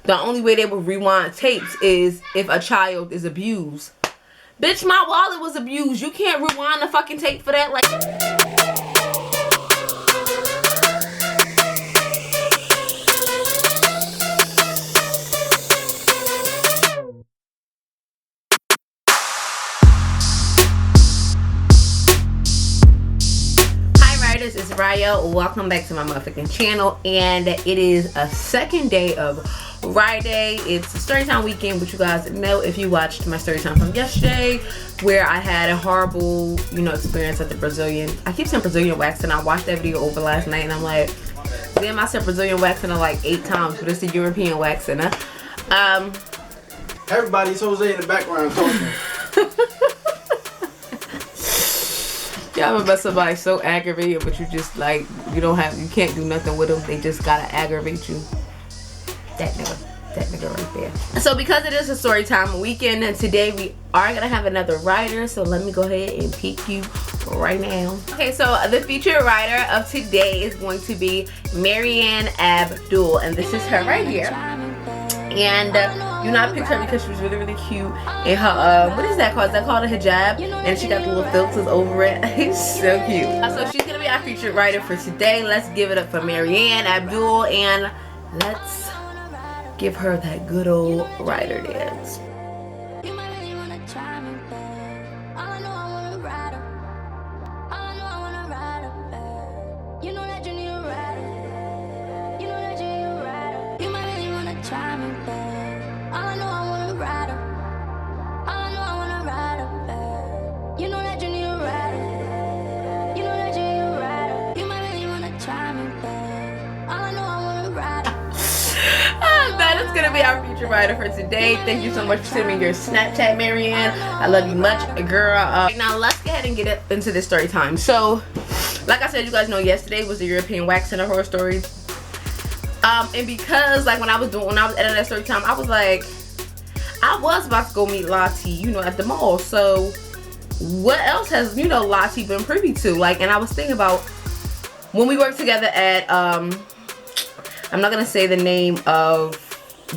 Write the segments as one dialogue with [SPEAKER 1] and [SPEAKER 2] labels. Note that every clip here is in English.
[SPEAKER 1] the only way they would rewind tapes is if a child is abused. Bitch, my wallet was abused. You can't rewind the fucking tape for that. Like, this is Riyah. Welcome back to my motherfucking channel, and it is a second day of Ryday. It's a story time weekend, which you guys know if you watched my story time from yesterday, where I had a horrible, experience at the Brazilian. I keep saying Brazilian waxing. I watched that video over last night, and I'm like, damn, I said Brazilian waxing like 8 times, but it's the European waxing.
[SPEAKER 2] Everybody's Jose in the background talking.
[SPEAKER 1] Y'all remember somebody so aggravated, but you just like, you can't do nothing with them. They just gotta aggravate you. That nigga right there. So because it is a story time weekend, and today we are gonna have another writer, so let me go ahead and pick you right now. Okay, so the featured writer of today is going to be Marianne Abdul, and this is her right here. And I picked her because she was really, really cute. And her, what is that called? Is that called a hijab? And she got the little filters over it. It's so cute. So she's going to be our featured writer for today. Let's give it up for Marianne Abdul. And let's give her that good old writer dance. Gonna be our feature writer for today. Thank you so much for sending me your Snapchat, Marianne. I love you much, girl. Now let's go ahead and get into this story time. So, like I said, you guys know yesterday was the European Wax Center horror stories. And because when I was editing that story time, I was like, I was about to go meet Lottie, at the mall. So, what else has Lottie been privy to? And I was thinking about when we worked together at I'm not gonna say the name of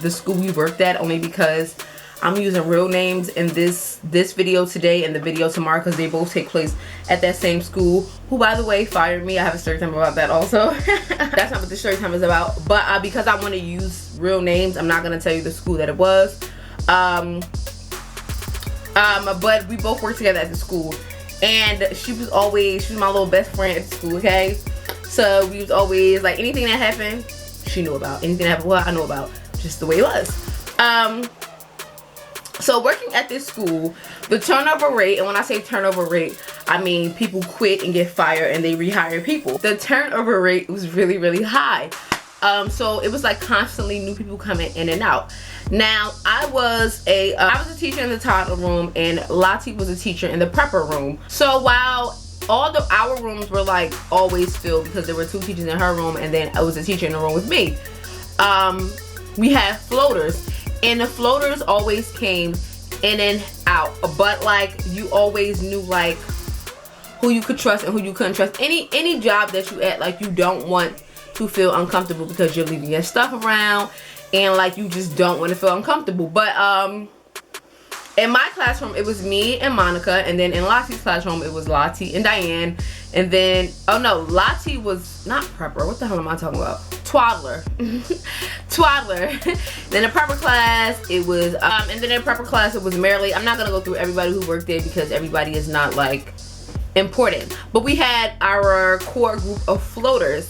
[SPEAKER 1] the school we worked at, only because I'm using real names in this video today and the video tomorrow, because they both take place at that same school, who by the way fired me. I have a story time about that also. That's not what the story time is about, but because I want to use real names, I'm not going to tell you the school that it was. But we both worked together at the school, and she was my little best friend at the school, okay? So we was always anything that happened, she knew about. Anything that happened, I knew about. Just the way it was. So working at this school, the turnover rate, and when I say turnover rate, I mean people quit and get fired and they rehire people. The turnover rate was really, really high. So it was constantly new people coming in and out. Now I was a teacher in the toddler room, and Lottie was a teacher in the prepper room. So while all our rooms were always filled, because there were 2 teachers in her room and then I was a teacher in the room with me, we had floaters, and the floaters always came in and out, but you always knew who you could trust and who you couldn't trust. Any job that you at, you don't want to feel uncomfortable because you're leaving your stuff around, and you just don't want to feel uncomfortable. But in my classroom it was me and Monica, and then in Lottie's classroom it was Lottie and Diane, and then Lottie was not prepper. What the hell am I talking about? Toddler. Toddler. Then in prepper class it was and then in prepper class it was Marilee. I'm not gonna go through everybody who worked there because everybody is not important, but we had our core group of floaters.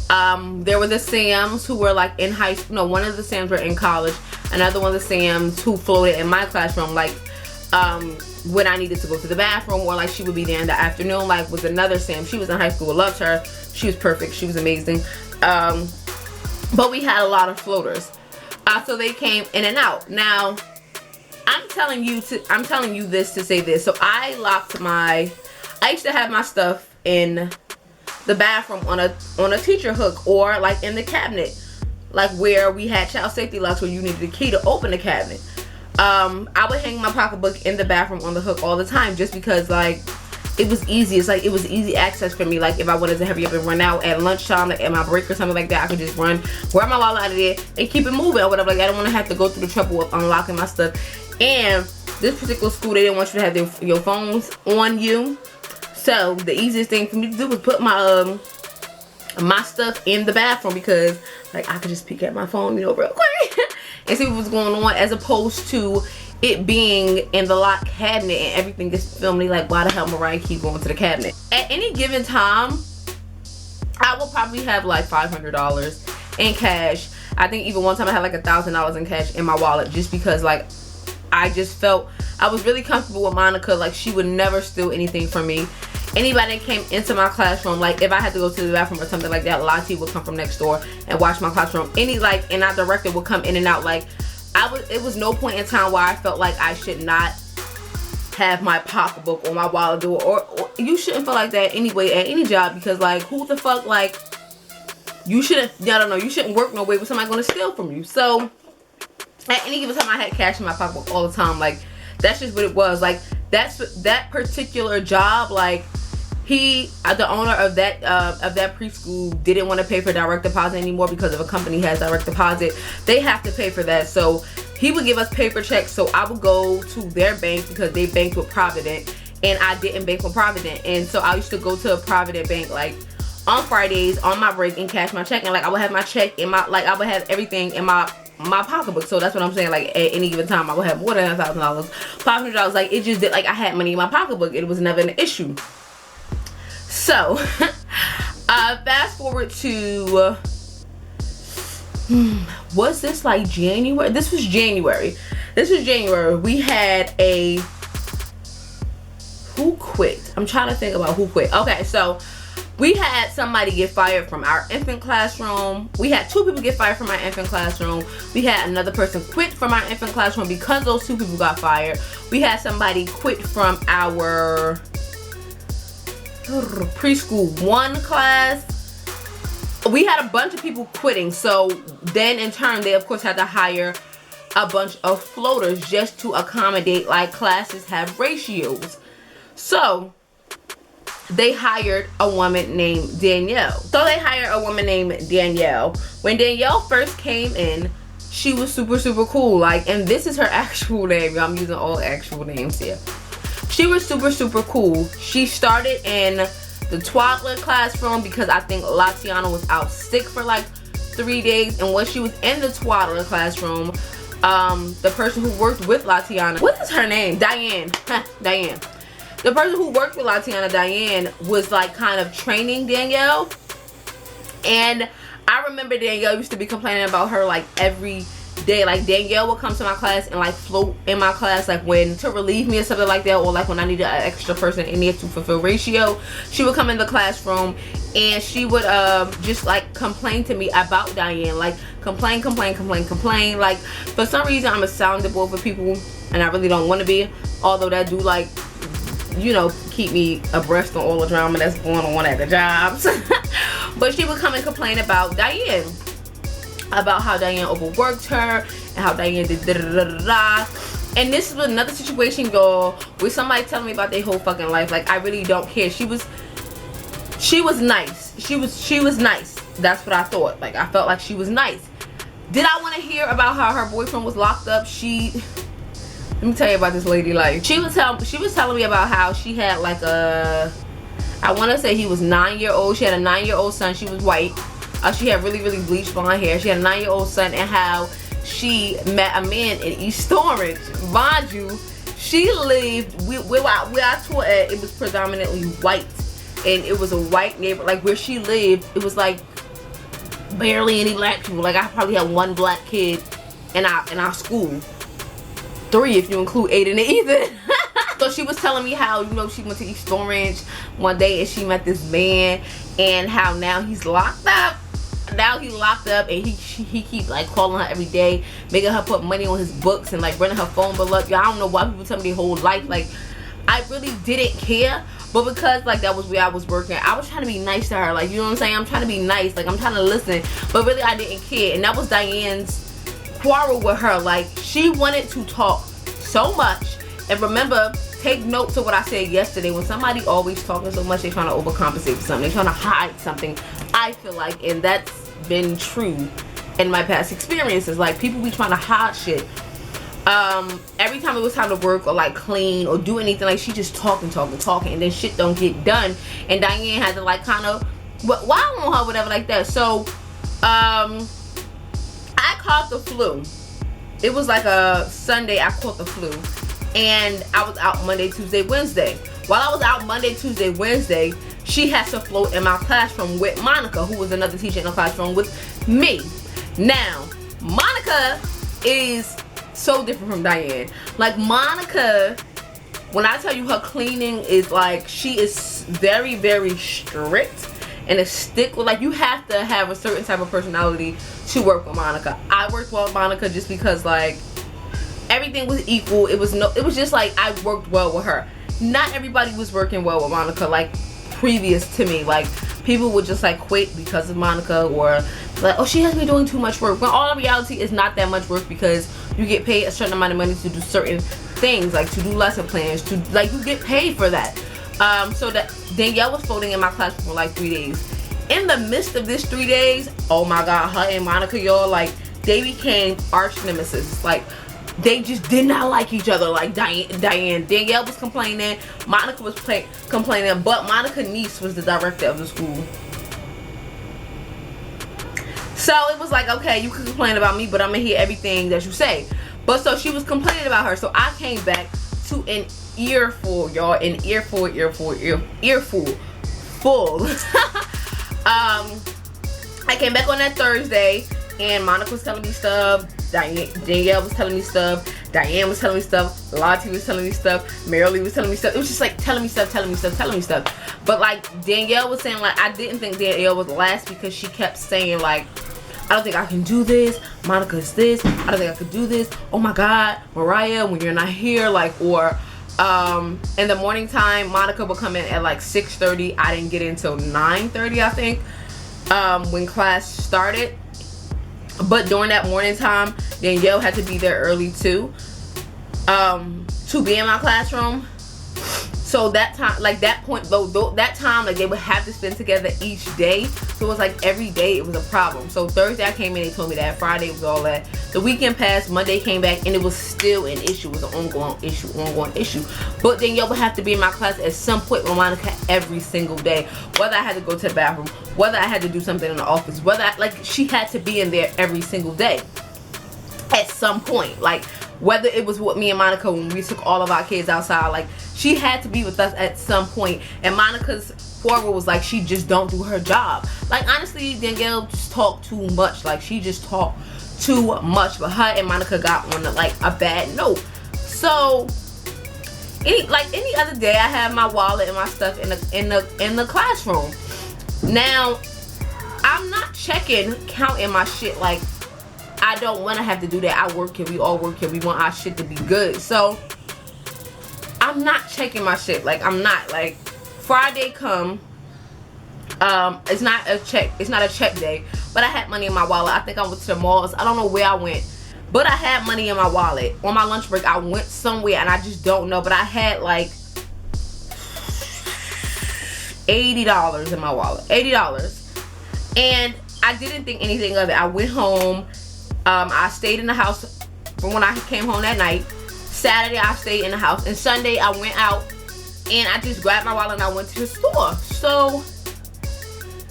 [SPEAKER 1] There were the Sams who were in high school. No, one of the Sams were in college. Another one of the Sams who floated in my classroom when I needed to go to the bathroom, or she would be there in the afternoon. Was another Sam. She was in high school. Loved her. She was perfect. She was amazing. But we had a lot of floaters. So they came in and out. Now, I'm telling you this to say this. So I used to have my stuff in the bathroom on a teacher hook, or in the cabinet, where we had child safety locks where you needed a key to open the cabinet. I would hang my pocketbook in the bathroom on the hook all the time, just because it was easy. It's like it was easy access for me. Like if I wanted to hurry up and run out at lunchtime, like at my break or something like that, I could just run, grab my wallet out of there, and keep it moving or whatever. Like I don't want to have to go through the trouble of unlocking my stuff. And this particular school, they didn't want you to have your phones on you. So the easiest thing for me to do was put my my stuff in the bathroom, because like I could just peek at my phone, you know, real quick and see what was going on, as opposed to it being in the locked cabinet and everything gets filmed. Like, why the hell Mariah keep going to the cabinet? At any given time, I will probably have like $500 in cash. I think even one time I had like $1,000 in cash in my wallet, just because like I just felt I was really comfortable with Monica. Like she would never steal anything from me. Anybody that came into my classroom, like if I had to go to the bathroom or something like that, Lottie would come from next door and watch my classroom. And our director would come in and out. Like it was no point in time where I felt like I should not have my pocketbook or my wallet door, or you shouldn't feel like that anyway at any job, because like who the fuck, like you shouldn't, I don't know, you shouldn't work no way with somebody gonna steal from you. So at any given time I had cash in my pocketbook all the time. Like that's just what it was. Like that particular job, like the owner of that preschool didn't want to pay for direct deposit anymore, because if a company has direct deposit, they have to pay for that. So he would give us paper checks, so I would go to their bank, because they banked with Provident and I didn't bank with Provident. And so I used to go to a Provident bank like on Fridays on my break and cash my check, and like I would have my check in my, like I would have everything in my pocketbook. So that's what I'm saying. Like at any given time I would have more than $1,000, $500. Like it just did, like I had money in my pocketbook. It was never an issue. So fast forward to was this like January? This was January. We had a, who quit? I'm trying to think about who quit. Okay, so we had somebody get fired from our infant classroom. We had 2 people get fired from our infant classroom. We had another person quit from our infant classroom because those 2 people got fired. We had somebody quit from our preschool 1 class. We had a bunch of people quitting. So then in turn, they of course had to hire a bunch of floaters just to accommodate, like classes have ratios. So they hired a woman named Danielle. When Danielle first came in, she was super cool. Like, and this is her actual name. I'm using all actual names here. She was super cool. She started in the toddler classroom because I think Latiana was out sick for like 3 days. And when she was in the toddler classroom, the person who worked with Latiana, what is her name? Diane. Diane. The person who worked with Latiana, Diane, was like kind of training Danielle. And I remember Danielle used to be complaining about her like every day. Like Danielle would come to my class and like float in my class, like when to relieve me or something like that, or like when I needed an extra person in there to fulfill ratio. She would come in the classroom and she would just like complain to me about Diane. Like complain. Like for some reason I'm a sounding board for people, and I really don't want to be, although that do like, you know, keep me abreast on all the drama that's going on at the jobs. But she would come and complain about Diane, about how Diane overworked her and how Diane did da-da-da-da-da. And this is another situation, y'all, with somebody telling me about their whole fucking life. Like I really don't care. She was nice. She was nice. That's what I thought. Like I felt like she was nice. Did I want to hear about how her boyfriend was locked up? Let me tell you about this lady. Like she was telling me about how she had like a, I want to say he was 9-year-old. She had a 9-year-old son. She was white. She had really bleached blonde hair. She had a 9-year-old son, and how she met a man in East Orange. Mind you, she lived where I taught at. It was predominantly white, and it was a white neighborhood. Like where she lived, it was like barely any black people. Like I probably had 1 black kid in our school. 3 if you include Aiden and Ethan. So she was telling me how, you know, she went to East Orange one day and she met this man, and how now he's locked up. Now he's locked up, and he keeps like calling her every day, making her put money on his books and like running her phone bill up. Y'all, I don't know why people tell me their whole life. Like I really didn't care, but because like that was where I was working, I was trying to be nice to her. Like, you know what I'm saying? I'm trying to be nice. Like I'm trying to listen, but really I didn't care. And that was Diane's quarrel with her. Like she wanted to talk so much. And remember, take note to what I said yesterday. When somebody always talking so much, they trying to overcompensate for something. They trying to hide something, I feel like, and that's been true in my past experiences. Like, people be trying to hide shit. Every time it was time to work or like clean or do anything, like, she just talking, and then shit don't get done. And Diane had to like kind of wow on her, whatever, like that. So I caught the flu. It was like a Sunday I caught the flu, and I was out Monday, Tuesday, Wednesday. While I was out Monday, Tuesday, Wednesday, she has to float in my classroom with Monica, who was another teacher in the classroom with me. Now, Monica is so different from Diane. Like, Monica, when I tell you her cleaning is like, she is very, very strict and a stickler. Like, you have to have a certain type of personality to work with Monica. I worked well with Monica just because, like, everything was equal. It was just like I worked well with her. Not everybody was working well with Monica like previous to me. Like, people would just like quit because of Monica, or like, oh, she has me doing too much work. When all in reality is not that much work, because you get paid a certain amount of money to do certain things, like to do lesson plans, to like, you get paid for that. So that Danielle was floating in my class for like 3 days. In the midst of this 3 days, oh my god, her and Monica, y'all, like, they became arch nemesis. Like, they just did not like each other. Like, Danielle was complaining, Monica was complaining, but Monica's niece was the director of the school. So it was like, okay, you can complain about me, but I'm gonna hear everything that you say. But so she was complaining about her, so I came back to an earful, y'all, an earful full. I came back on that Thursday, and Monica was telling me stuff, Danielle was telling me stuff, Diane was telling me stuff, Lottie was telling me stuff, Marilee was telling me stuff. It was just like telling me stuff. But like, Danielle was saying, like, I didn't think Danielle was last because she kept saying, like, I don't think I can do this, Monica is this, I don't think I could do this, oh my god, Riyah, when you're not here, like, or in the morning time, Monica would come in at like 6:30. I didn't get in until 9:30, I think, when class started. But during that morning time, Danielle had to be there early too, to be in my classroom. So that time, like that point, though, that time, like, they would have to spend together each day. So it was like every day it was a problem. So Thursday I came in, they told me that. Friday was all that. The weekend passed, Monday came back, and it was still an issue. It was an ongoing issue. But Danielle would have to be in my class at some point with Monica every single day. Whether I had to go to the bathroom, whether I had to do something in the office, whether she had to be in there every single day at some point. Like, whether it was with me and Monica when we took all of our kids outside, like, she had to be with us at some point. And Monica's forward was like, she just don't do her job. Like, honestly, Danielle just talked too much. Like, she just talked too much. But her and Monica got on like a bad note. So any other day, I have my wallet and my stuff in the classroom. Now, I'm not counting my shit. Like, I don't want to have to do that. I work here, we all work here, we want our shit to be good. So I'm not checking my shit. Like, I'm not, like, Friday come, it's not a check day, but I had money in my wallet. I think I went to the malls. I don't know where I went, but I had money in my wallet. On my lunch break, I went somewhere and I just don't know, but I had like $80 in my wallet. $80. And I didn't think anything of it. I went home. I stayed in the house from when I came home that night. Saturday I stayed in the house, and Sunday I went out and I just grabbed my wallet and I went to the store. So,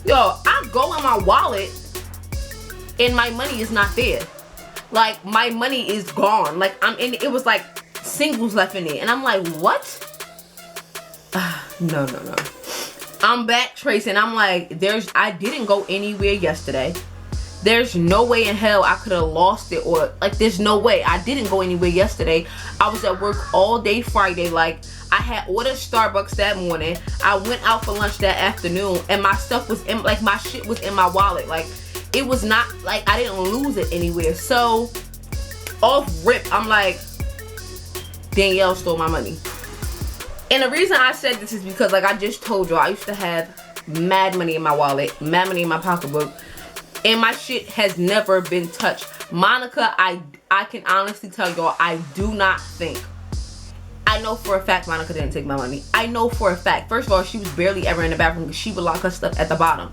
[SPEAKER 1] yo, I go in my wallet and my money is not there. Like, my money is gone. Like, it was like singles left in it, and I'm like, what? No. I'm back tracing. I'm like, I didn't go anywhere yesterday. There's no way in hell I could have lost it, or like, there's no way. I didn't go anywhere yesterday. I was at work all day Friday. Like, I had ordered Starbucks that morning. I went out for lunch that afternoon, and my stuff was in, like, my shit was in my wallet. Like, it was not like I didn't lose it anywhere. So off rip, I'm like, Danielle stole my money. And the reason I said this is because, like I just told you, I used to have mad money in my wallet, mad money in my pocketbook, and my shit has never been touched. Monica, I can honestly tell y'all, I do not think I know for a fact Monica didn't take my money. I know for a fact. First of all, she was barely ever in the bathroom because she would lock her stuff at the bottom.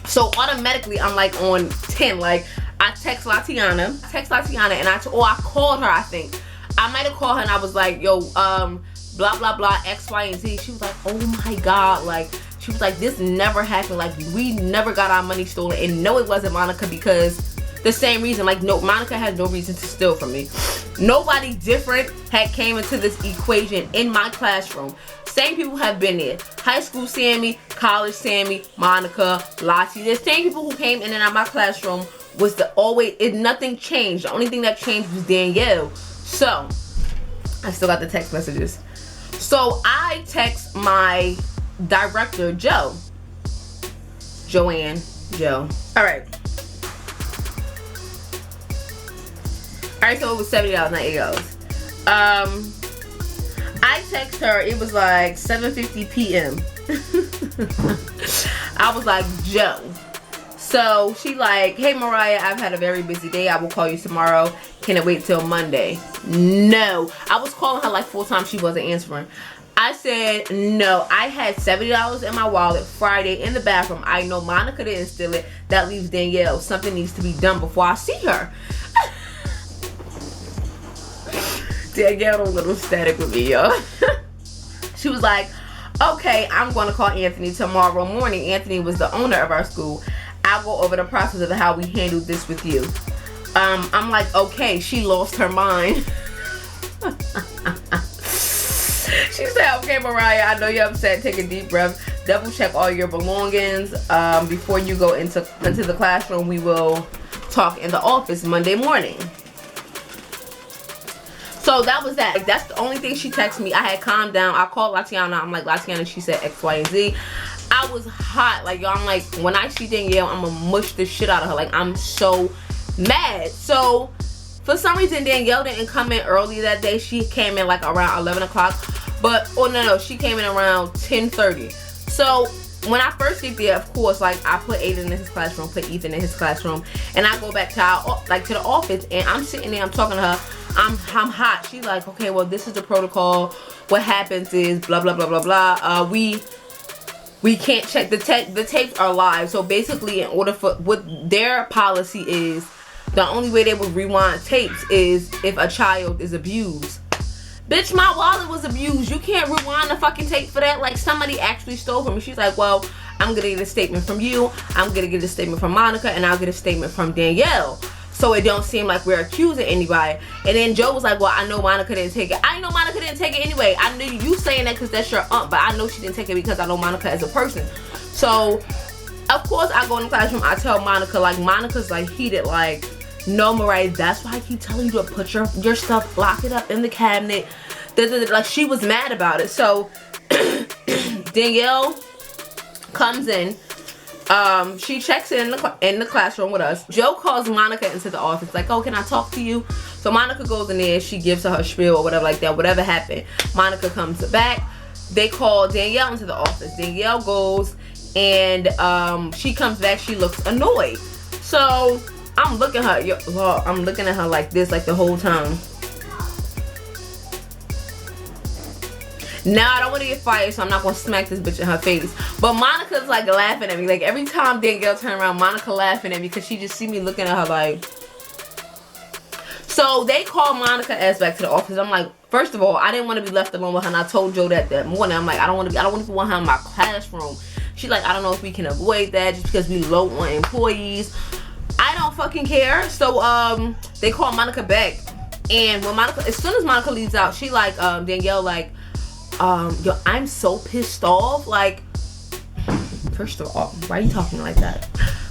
[SPEAKER 1] So automatically I'm like on 10. Like I text Latiana and I called her, I think. I might have called her and I was like, yo, blah blah blah, X, Y, and Z. She was like, oh my god, like she was like, this never happened, like we never got our money stolen. And no, it wasn't Monica, because the same reason, like, no, Monica has no reason to steal from me. Nobody different had came into this equation in my classroom. Same people have been there. High school Sammy, college Sammy, Monica, Lottie. The same people who came in and out of my classroom was nothing changed. The only thing that changed was Danielle. So I still got the text messages. So I text my director, Joe. Joe. Alright, so it was $70, not $8. I text her, it was like 7:50 p.m. I was like, Joe. So she like, hey Mariah, I've had a very busy day. I will call you tomorrow. Can it wait till Monday? No. I was calling her like 4 times. She wasn't answering. I said, no, I had $70 in my wallet Friday in the bathroom. I know Monica didn't steal it. That leaves Danielle. Something needs to be done before I see her. Danielle a little static with me, y'all. She was like, okay, I'm going to call Anthony tomorrow morning. Anthony was the owner of our school. I'll go over the process of how we handled this with you. I'm like, okay. She lost her mind. She said, okay, Mariah, I know you're upset. Take a deep breath. Double check all your belongings before you go into the classroom. We will talk in the office Monday morning. So that was that. Like, that's the only thing she texted me. I had calmed down. I called Latiana. I'm like, Latiana, she said X, Y, and Z. I was hot. Like, y'all, I'm like, when I see Danielle, I'm gonna mush the shit out of her. Like, I'm so mad. So for some reason, Danielle didn't come in early that day. She came in like around 11 o'clock. But, oh no, she came in around 10:30. So when I first get there, of course, like, I put Aiden in his classroom, put Ethan in his classroom, and I go back to to the office, and I'm sitting there, I'm talking to her. I'm hot. She's like, okay, well, this is the protocol. What happens is blah blah blah blah blah. We can't check the tapes are live. So basically, in order for what their policy is, the only way they would rewind tapes is if a child is abused. Bitch, my wallet was abused. You can't rewind the fucking tape for that. Like, somebody actually stole from me. She's like, well, I'm gonna get a statement from you, I'm gonna get a statement from Monica, and I'll get a statement from Danielle, so it don't seem like we're accusing anybody. And then Joe was like, well, I know Monica didn't take it. I know Monica didn't take it anyway. I knew you saying that because that's your aunt, but I know she didn't take it because I know Monica as a person. So of course I go in the classroom, I tell Monica, like, Monica's like heated, like, no, Mariah, that's why I keep telling you to put your stuff, lock it up in the cabinet. Like, she was mad about it. So Danielle comes in. She checks in the classroom with us. Joe calls Monica into the office, like, oh, can I talk to you? So Monica goes in there, she gives her spiel or whatever like that, whatever happened. Monica comes back. They call Danielle into the office. Danielle goes and she comes back, she looks annoyed. So I'm looking at her, I'm looking at her like this, like the whole time. Now I don't want to get fired, so I'm not gonna smack this bitch in her face. But Monica's like laughing at me. Like, every time Danielle turn around, Monica laughing at me because she just see me looking at her like. So they call Monica ass back to the office. I'm like, first of all, I didn't want to be left alone with her, and I told Joe that morning. I'm like, I don't want to want her in my classroom. She's like, I don't know if we can avoid that just because we low on employees. I don't fucking care. So they call Monica back, and when Monica, as soon as Monica leaves out, she like Danielle like, yo, I'm so pissed off. Like, first of all, why are you talking like that?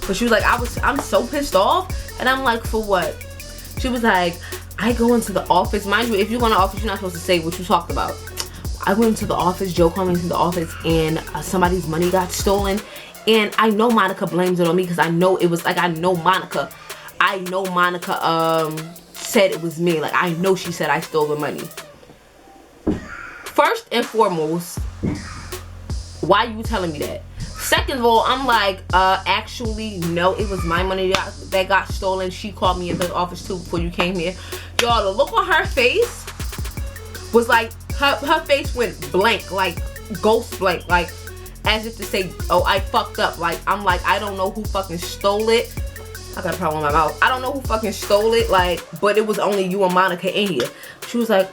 [SPEAKER 1] But she was like, I'm so pissed off. And I'm like, for what? She was like, I go into the office. Mind you, if you go in the office, you're not supposed to say what you talked about. I went into the office, Joe called me into the office, and somebody's money got stolen. And I know Monica blames it on me because I know it was, like, I know Monica said it was me. Like, I know she said I stole the money. First and foremost, why are you telling me that? Second of all, I'm like, actually, no, it was my money that got stolen. She called me into the office too before you came here. Y'all, the look on her face, was like, her face went blank, like ghost blank, like as if to say, oh, I fucked up. Like, I'm like, I don't know who fucking stole it. I got a problem with my mouth. I don't know who fucking stole it, like, but it was only you and Monica in here. She was like,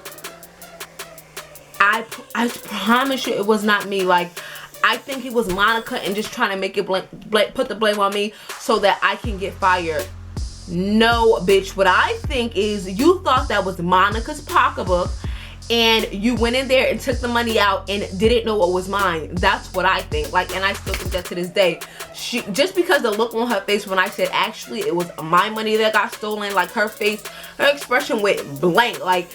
[SPEAKER 1] I promise you it was not me. Like, I think it was Monica and just trying to make it put the blame on me so that I can get fired. No, bitch. What I think is you thought that was Monica's pocketbook and you went in there and took the money out and didn't know what was mine. That's what I think. Like, and I still think that to this day. She, just because the look on her face when I said actually it was my money that got stolen, like her face, her expression went blank. Like,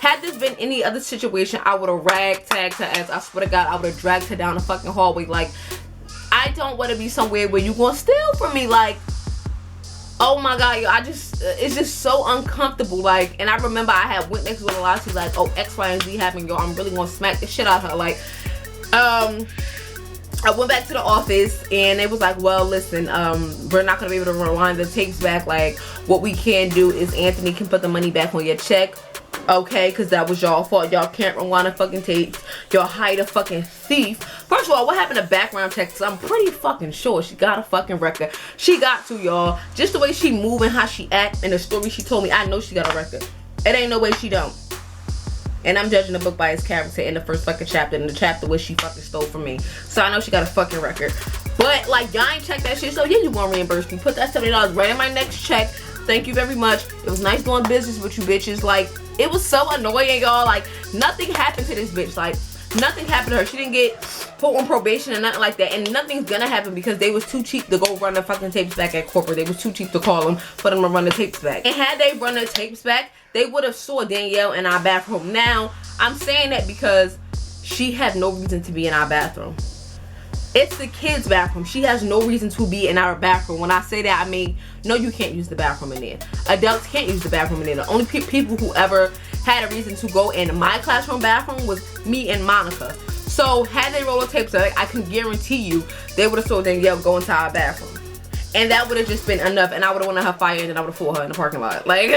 [SPEAKER 1] had this been any other situation, I would have ragtagged her ass. I swear to God, I would have dragged her down the fucking hallway. Like, I don't want to be somewhere where you gonna steal from me. Like, oh my God, yo, it's just so uncomfortable. Like, and I remember I had went next to a lot. She's like, oh, X, Y, and Z happened, yo. I'm really gonna smack the shit out of her. Like, I went back to the office and it was like, well, listen, we're not gonna be able to rewind the tapes back. Like, what we can do is Anthony can put the money back on your check. Okay, because that was y'all fault. Y'all can't rewind the fucking tapes. Y'all hired a fucking thief. First of all, what happened to background checks? I'm pretty fucking sure she got a fucking record. She got to, y'all. Just the way she move and how she act and the story she told me, I know she got a record. It ain't no way she don't. And I'm judging the book by its character in the first fucking chapter, in the chapter where she fucking stole from me. So I know she got a fucking record. But like, y'all ain't checked that shit, so yeah, you gonna reimburse me. Put that $70 right in my next check. Thank you very much. It was nice doing business with you bitches. Like, it was so annoying, y'all. Like, nothing happened to this bitch. Like, nothing happened to her. She didn't get put on probation and nothing like that. And nothing's gonna happen because they was too cheap to go run the fucking tapes back at corporate. They was too cheap to call them for them to run the tapes back. And had they run the tapes back, they would have saw Danielle in our bathroom. Now, I'm saying that because she had no reason to be in our bathroom. It's the kids' bathroom. She has no reason to be in our bathroom. When I say that, I mean, no, you can't use the bathroom in there. Adults can't use the bathroom in there. The only people who ever had a reason to go in my classroom bathroom was me and Monica. So had they rolled tapes, I can guarantee you they would have saw Danielle go into our bathroom. And that would have just been enough. And I would have wanted her fired and then I would have fought her in the parking lot. Like,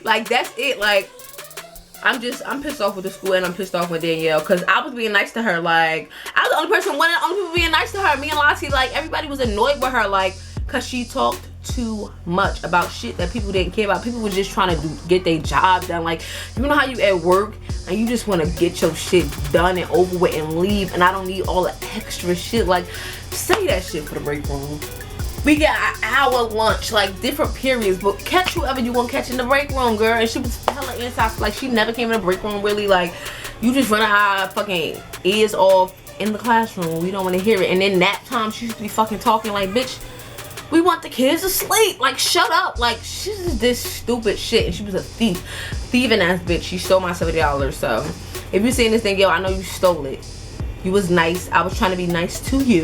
[SPEAKER 1] like that's it. Like, I'm pissed off with the school and I'm pissed off with Danielle because I was being nice to her. Like, I was the only person, one of the only people being nice to her. Me and Lottie, like, everybody was annoyed with her, like, because she talked too much about shit that people didn't care about. People were just trying to get their job done. Like, you know how you at work and you just want to get your shit done and over with and leave, and I don't need all the extra shit. Like, say that shit for the break room. We got an hour lunch, like different periods, but catch whoever you want to catch in the break room, girl. And she was hella inside, like she never came in the break room really. Like, you just running our fucking ears off in the classroom. We don't want to hear it. And then nap time, she used to be fucking talking like, bitch, we want the kids to sleep. Like, shut up. Like, she's this stupid shit. And she was a thief. Thieving ass bitch. She stole my $70. So, if you're seeing this thing, yo, I know you stole it. You was nice. I was trying to be nice to you.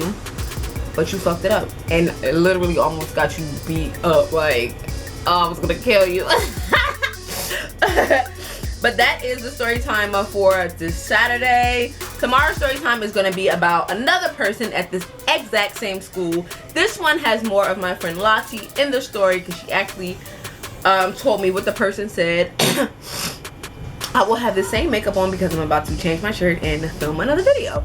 [SPEAKER 1] But you fucked it up. And it literally almost got you beat up. Like, oh, I was gonna kill you. But that is the story time for this Saturday. Tomorrow's story time is gonna be about another person at this exact same school. This one has more of my friend Lottie in the story because she actually told me what the person said. I will have the same makeup on because I'm about to change my shirt and film another video.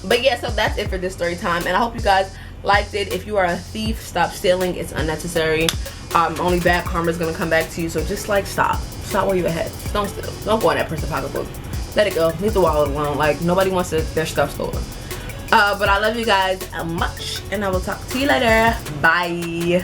[SPEAKER 1] But yeah, so that's it for this story time, and I hope you guys liked it. If you are a thief, stop stealing. It's unnecessary. Only bad karma is gonna come back to you, so just like stop while you're ahead. Don't steal. Don't go in that person's pocketbook. Let it go. Leave the wallet alone. Like, nobody wants their stuff stolen. But I love you guys much, and I will talk to you later. Bye.